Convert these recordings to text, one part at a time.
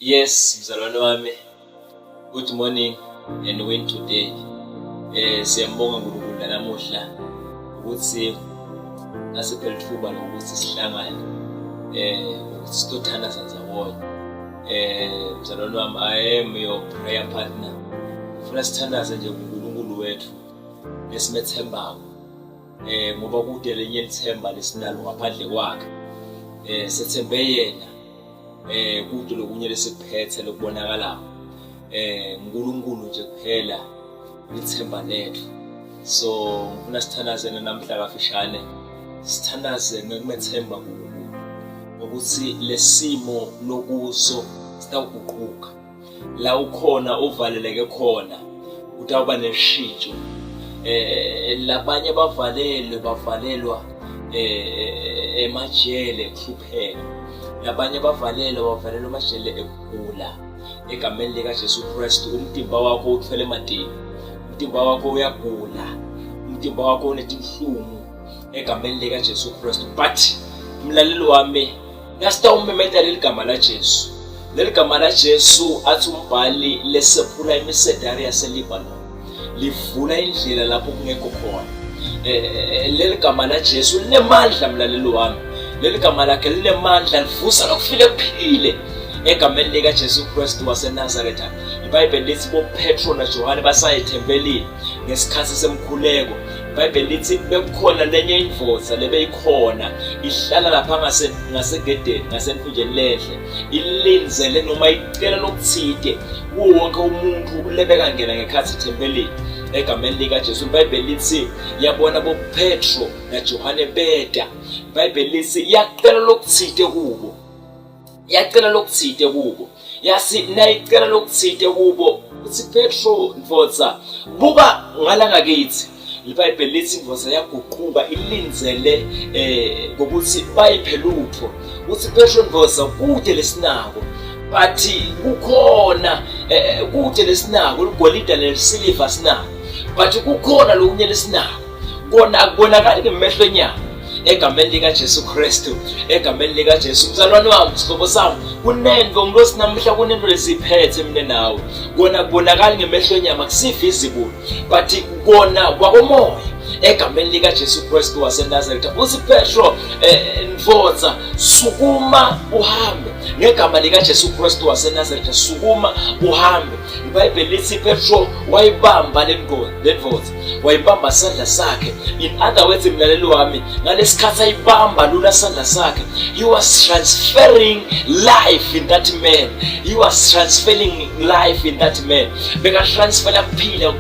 Yes, mzalwane wami. Good morning and win today. Siyambonga uNkulunkulu namuhla ukuthi asiphele ithuba lokuthi sihlangane ukuthi sitothana sandzawonye. Mzalwane wami, I am your prayer partner. Ufuna sithandaze nje uNkulunkulu wethu lesimethembako. Ngoba kude lenye ithemba lesinalo ngaphandle kwakhe. Sethembe yena. Kude lokunye lesiphethe lokubonakala uNkulunkulu nje kuphela ithemba lethu. So ngifuna sithandaze namhla kafishane, sithandaze ngokumethemba kuNkulunkulu ukuthi lesimo lokuso sitawuguquka. La ukhona uvaleleke khona utawuba neshintsho. Labanye bavalelwa emajele kuhlupheka. Labanye bavalelwa amajele ekugula. Egameni lika Jesu Kristu umtimba wakho uthwele emadini. Umtimba wakho uyagula. Umtimba wakho unetinhlungu egameni lika Jesu Kristu. But mlaleli wami, ngasitawumemeta leli gama la Jesu. Leli gama la Jesu athi umbhali lesephula imisedari yaseLebanon. Livula indlela lapho kungekho khona. Leli gama la Jesu linemandla mlaleli wami. Leli gama lakhe linemandla livusa lokufile kuphile egameni lika Jesu Kristu waseNazaretha. iBhayibheli lithi boPetro naJohane basayethembelini ngesikhathi semkhuleko. iBhayibheli lithi bekukhona lenye indvodza lebeyikhona ihlala lapha ngasegedeni ngasenfujeni lehle ilinzele noma icela lokuthide kuwo wonke umuntu lebekangena ngekhathi ethembelini egameni lika Jesu. iBhayibheli lithi yabona boPetro naJohane beda. iBhayibheli lithi yacela lokuthide kubo. Yacela lokuthide kubo. Yasi nayicela lokuthide kubo uthi Petro ndvodza buka ngalanga kithi. iBhayibheli lithi indvodza yaguquka ilinzele ngokuthi bayiphe lutho. Uthi Petro ndvodza kude lesinako. But kukhona kude lesinako ligolide nesiliva sinako. But kukhona lokunye lesinako. Kona akubonakali ngemehlo enyama. Egameni lika Jesu Kristu, egameni lika Jesu. Mzalwane wami, sihlobo sami, kunento ngilosi namhla kunento lesiphethe mina nawe. Kona kubonakala ngemehlo enyama kusivisible, but kona kwakomoya. Egameni lika Jesu Kristu waseNazaretha. Uthi Petro ndvodza sukuma uhambe. Ngegama lika Jesu Kristu waseNazaretha sukuma uhambe. iBhayibheli lithi Petro wayibamba lendvodza. Wayibamba isandla sakhe. In other words, mlaleli wami, ngalesikhathi ayibamba lula isandla sakhe, he was transferring life in that man. He was transferring life in that man. Beka transfer kuphila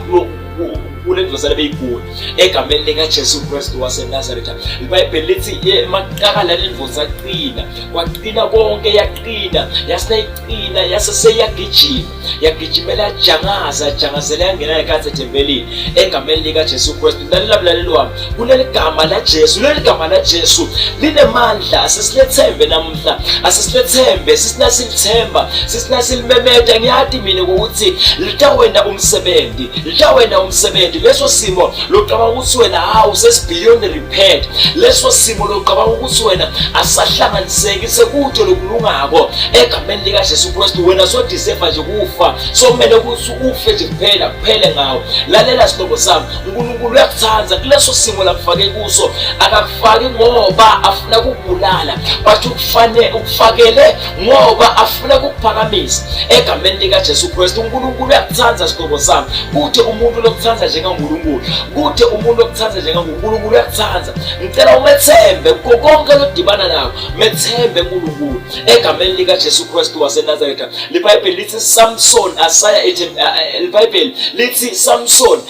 kulendvodza lebeyigula egameni lika Jesu Kristu waseNazaretha. iBhayibheli lithi maqala lendvodza qina, kwaqina konke yaqina, yasinayicina yaseseyagijima, yagijimela jangazela yangena ekhathi ethembelini egameni lika Jesu Kristu. Mlaleli wami, kuleli gama la Jesu, leli gama la Jesu linemandla. Asisilethembe namhla, asisilethembe, sisinasilithemba, sisinasilmemeta. Ngiyati mina ukuthi litawena umsebenzi, leso simo loqaba ukuthi wena hawu sesibeyond repair. Leso simo loqaba ukuthi wena asahlanganiseki sekude lokulungako egameni lika Jesu Kristu. Wena so deserve nje kufa, so kumele ukuthi ufe nje kuphele ngawo. Lalela sihlobo sami, uNkulunkulu uyakuthanza kuleso simo lakufake kuso. Akakufaki ngoba afuna ukubulala, but ukufakele ngoba afuna ukuphakamisa egameni lika Jesu Kristu. uNkulunkulu uyakuthanza sihlobo sami. Kude umuntu lokuthanza njengaNkulunkulu, kude umuntu lokuthanza njengaNkulunkulu uyakuthanza. Ngicela umethembe konke lodibana nakho, methembe uNkulunkulu egameni lika Jesu Kristu waseNazaretha. iBhayibheli lithi Samson iBhayibheli lithi Samson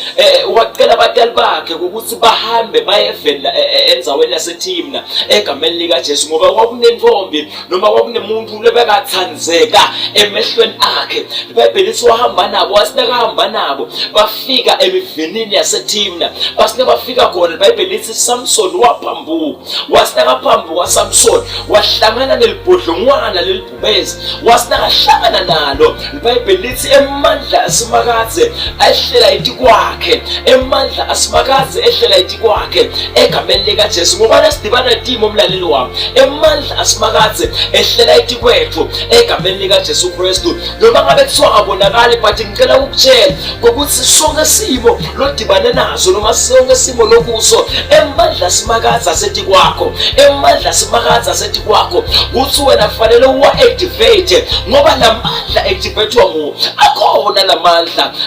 wacela abatali bakhe ukuthi bahambe bayevela enzaweni yaseTimna egameni lika Jesu, ngoba kwakunentombi noma kwakunemuntu lebekathanzeka emehlweni akhe. iBhayibheli lithi wahamba nabo, wasinakahamba nabo bafika emivinini yaseTimna. Basine bafika khona, iBhayibheli lithi Samson waphambuka. Wasinakaphambuka Samson wahlangana nelibhodlongwana lelibhubezi, wasinakahlangana nalo. iBhayibheli lithi emandla asimakaze ehlela ithi kwakhe, emandla asimakaze ehlela ithi kwakhe egameni lika Jesu. Ngoba nasidibana timo mlaleli wami, emandla asimakaze ehlela ithi kwethu egameni likaJesu Kristu. Noma ngabe kuthiwa abonakali, but ngicela ukutshela ngokuthi sonke simo lodibane nazo, noma sonke simo lokuso emandla simakaza sethi kwakho, emandla simakaza sethi kwakho, kuthi wena kufanele uwa-activate, ngoba la mandla activatewa nguwo.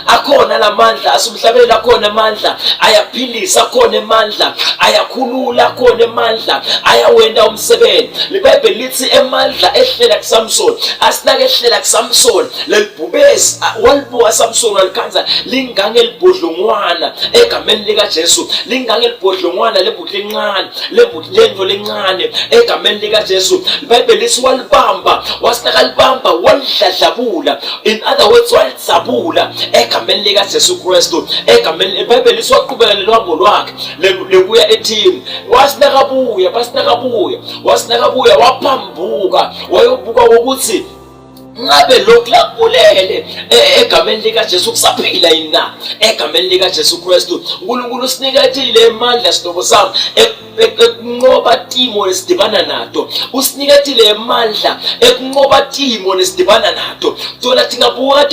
Akhona la mandla asumhlabeni, akhona amandla ayaphilisa, akhona amandla ayakhulula, akhona amandla ayawenda umsebenzi. Libhayibheli lithi emandla ehlela kuSamson, asinake ehlela kuSamson, lelibhubesi walibuka Samson walikhanza lingange libhodlongwana egameni likaJesu, lingange libhodlongwana lebutho lencane, lebutho lencane egameni likaJesu. Libhayibheli lithi walibamba, wasinaka libamba, walidladlabula, in other words walitsabula egameni likaJesu Kristu. Egameni libhayibheli lithi waqhubeka lelwambo lwakhe lekuya ethini, wasinakabuya waphambuka, wayobuka ukuthi ngabe lokhu lakubulele egameni likaJesu kusaphila yini na. Egameni likaJesu Kristu uNkulunkulu usinikethile amandla sihlobo sami ekunqoba timo esidibana nato, usinikethile amandla ekunqoba timo nesidibana nato. Tona tingabuka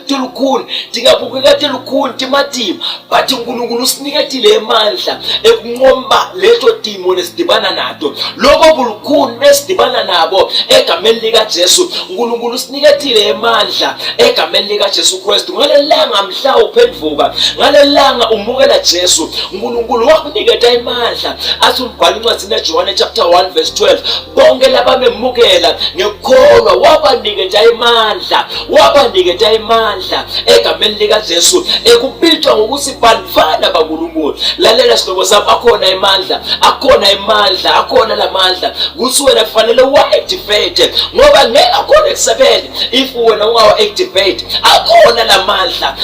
tilukhuni, tingabuka tilukhuni timatimo, but uNkulunkulu usinikethile amandla ekunqoba leto timo nesidibana nato. Lokho bulukhuni besidibana nabo egameni likaJesu, uNkulunkulu usinikethile amandla egameni likaJesu Kristu. Ngalelanga mhla uphenduka, ngalelanga umukela Jesu, uNkulunkulu wakuniketa amandla. Athi umbhalo incwadi yaJohane chapter 1 verse 12, bonke labamemukela ngekholwa wabaniketa amandla egameni likaJesu ekubitwa ngokuthi bantwana baNkulunkulu. Lalela sihlobo sami, akhona lamandla kuthi wena kufanele uwa-activate, ngoba ngeke akhona ekusebenza if wena ungawa-activate. Akhona lamandla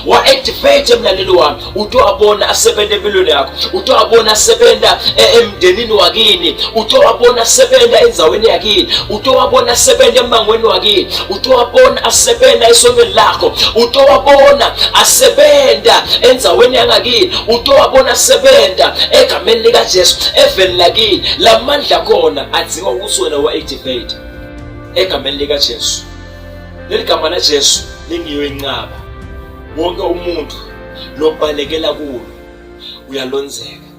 wa-activate emlaleli wami, utowabona asebenza empilweni yakho, utowabona asebenza emndenini wakini, utowabona asebenza enzaweni yakini, utowabona asebenza emangweni wakini, utowabona asebenza esongweni lakho, utowabona asebenza enzaweni yangakini, utowabona asebenza egameni likaJesu eveni lakini. Lamandla khona adzinga ukuthi wena wa-activate egameni likaJesu. Leli gama laJesu lingiyo inqaba, wonke umuntu lobalekela kulo uyalonzeka,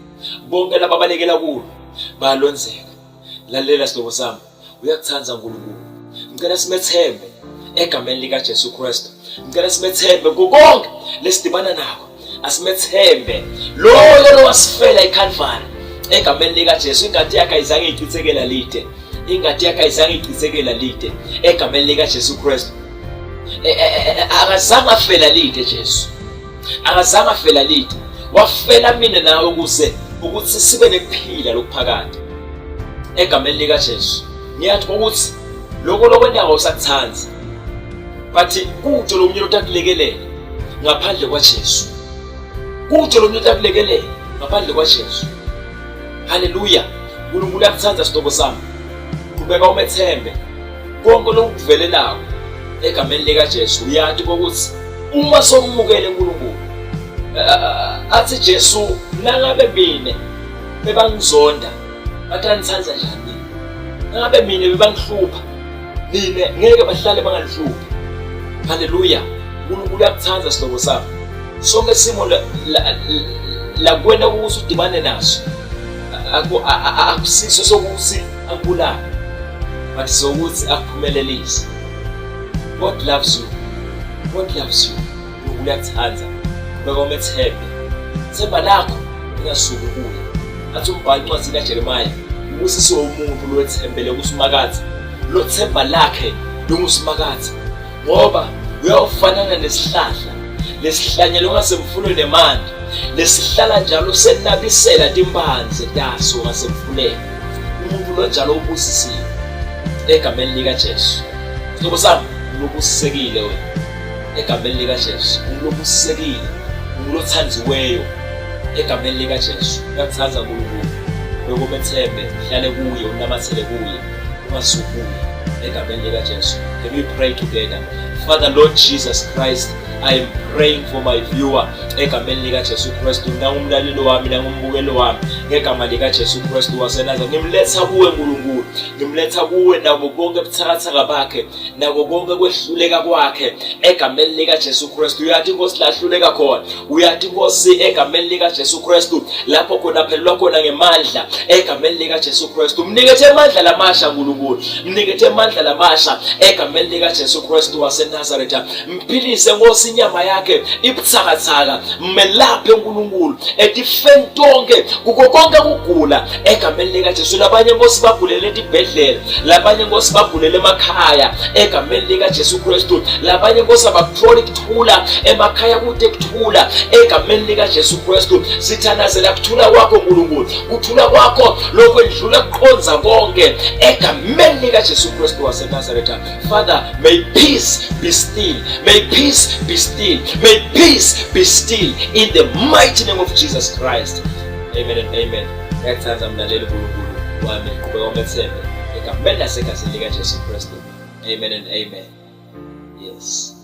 bonke lababalekela kulo bayalonzeka. Lalela sihlobo sami, uyakuthanda uNkulunkulu, ngicela simethembe egameni likaJesu Kristu, ngicela simethembe kukonke lesidibana nakho, asimethembe loyo lowasifela eCalvary egameni likaJesu. Ingadi yakhe ayizange ichithekela lide, ingadi yakhe ayizange ichithekela lide egameni likaJesu Kristu. Akazange afela lide Jesu, akazange afela lide, wafela mina nawe ukuthi sibe nekuphila lokuphakade egameni likaJesu. Ngiyathi ukuthi lokho lokwenda awusakuthandi, but kude lo mnyelo utakulekelela ngaphandle kwaJesu, kude lo mnyelo utakulekelela ngaphandle kwaJesu. Haleluya. uNkulunkulu uyakuthanda sihlobo sami, qhubeka umethembe konke lokuvelelayo egameni likaJesu. Uyathi ukuthi uma somukele uNkulunkulu, athi Jesu, nangabe mina bebangizonda bakanithanza njani, nangabe mina bebangihlupha, mina ngeke bahlale banganihluphi. Haleluya. uNkulunkulu uyakuthanda sihlobo sami. Sonke simo la kwena ukuthi udibane naso akusiso sokuthi akubulala, but sokuthi akuphumelelise. God loves you. God loves you. uNkulunkulu uyakuthanda. Qhubeka umethembe, themba lakho lingasuki kuye. Athi umbhalo incwadi kaJeremiya, ubusisiwe umuntu lowethembele kuSimakade, lo themba lakhe lunguSimakade, ngoba uyafanana nesihlahla lesihlanyelo ngasemfuleni emandi, lesihlala njalo senabisela timbanzi taso ngasemfuleni. Umuntu lo njalo ubusisiwe egameni likaJesu. Sihlobo sami, ubusisekile wena egameni likaJesu, ubusisekile, ulothandiweyo egameni likaJesu. Uyakuthanda uNkulunkulu, bekumethembe, hlale kuye, unamathele kuye, ungasuki kuye egameni likaJesu. Can we pray together? Father Lord Jesus Christ, I am praying for my viewer egameni likaJesu Kristu, nangumlaleli wami, nangumbukeli wami, ngegama likaJesu Kristu waseNazaretha. Ngimletha kuwe Nkulunkulu, ngimletha kuwe nabo bonke ubuthakathaka bakhe, nabo konke kwehluleka kwakhe egameni likaJesu Kristu. Uyathi Nkosi lahluleka khona, uyathi Nkosi egameni likaJesu Kristu lapho khona phelelwa khona ngemandla egameni likaJesu Kristu. Mnikethe amandla lamasha Nkulunkulu, mnikethe amandla lamasha egameni likaJesu Kristu waseNazaretha. Mphilise Nkosi inyama yakhe ibuthakathaka, melaphe Nkulunkulu etifeni tonke kuko konke ukugula egameni likaJesu. Labanye Nkosi bagulele esibhedlela, labanye Nkosi bagulele emakhaya egameni likaJesu Kristu, labanye Nkosi abakutholi kuthula emakhaya kude kuthula egameni likaJesu Kristu. Sithanazela kuthula kwakho Nkulunkulu, kuthula kwakho lokho endlula kuqonza konke egameni likaJesu Kristu waseNazaretha. Father, may peace be still, may peace be still, may peace be still in the mighty name of Jesus Christ. Amen and amen. Ngiyathanza mlaleli Nkulunkulu wami, qhubeka umethembe egameni lasekhasini likaJesu Kristu. Amen and amen. Yes.